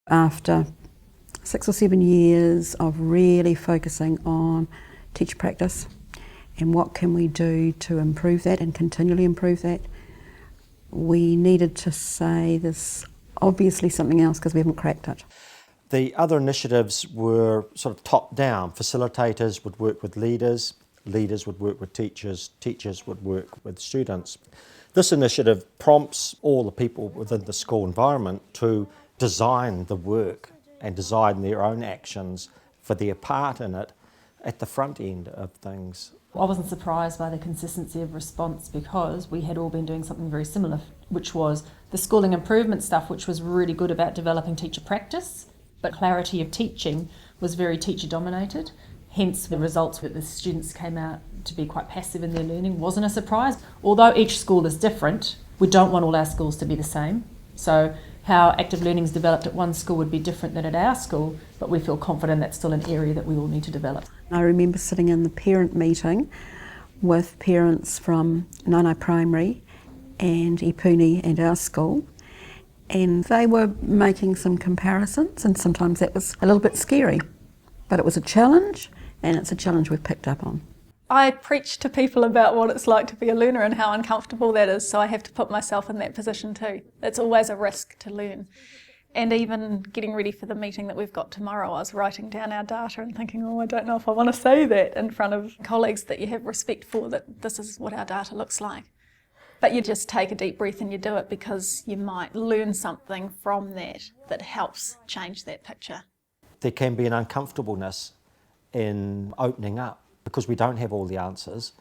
After 6 or 7 years of really focusing on teacher practice and what can we do to improve that and continually improve that, we needed to say there's obviously something else because we haven't cracked it. The other initiatives were sort of top-down. Facilitators would work with leaders, leaders would work with teachers, teachers would work with students. This initiative prompts all the people within the school environment to design the work and design their own actions for their part in it at the front end of things. I wasn't surprised by the consistency of response because we had all been doing something very similar, which was the schooling improvement stuff, which was really good about developing teacher practice, but clarity of teaching was very teacher dominated. Hence the results that the students came out to be quite passive in their learning wasn't a surprise. Although each school is different, we don't want all our schools to be the same. So how active learning is developed at one school would be different than at our school, but we feel confident that's still an area that we all need to develop. I remember sitting in the parent meeting with parents from Nanai Primary and Ipuni and our school, and they were making some comparisons, and sometimes that was a little bit scary, but it was a challenge, and it's a challenge we've picked up on. I preach to people about what it's like to be a learner and how uncomfortable that is, so I have to put myself in that position too. It's always a risk to learn. And even getting ready for the meeting that we've got tomorrow, I was writing down our data and thinking, I don't know if I want to say that in front of colleagues that you have respect for, that this is what our data looks like. But you just take a deep breath and you do it because you might learn something from that helps change that picture. There can be an uncomfortableness in opening up because we don't have all the answers,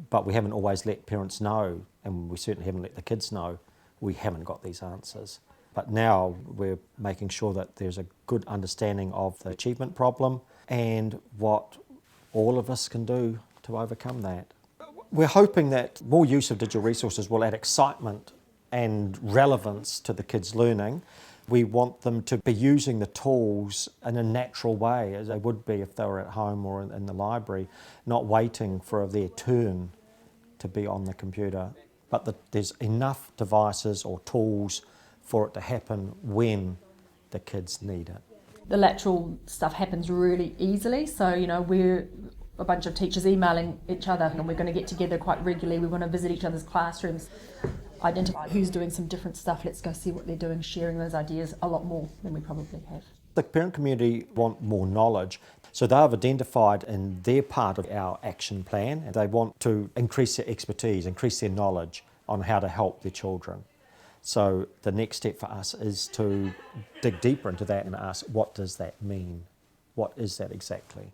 but we haven't always let parents know, and we certainly haven't let the kids know we haven't got these answers. But now we're making sure that there's a good understanding of the achievement problem and what all of us can do to overcome that. We're hoping that more use of digital resources will add excitement and relevance to the kids' learning. We want them to be using the tools in a natural way, as they would be if they were at home or in the library, not waiting for their turn to be on the computer, but that there's enough devices or tools for it to happen when the kids need it. The lateral stuff happens really easily, so we're a bunch of teachers emailing each other and we're going to get together quite regularly. We want to visit each other's classrooms, identify who's doing some different stuff, let's go see what they're doing, sharing those ideas a lot more than we probably have. The parent community want more knowledge, so they've identified in their part of our action plan and they want to increase their expertise, increase their knowledge on how to help their children. So the next step for us is to dig deeper into that and ask, what does that mean? What is that exactly?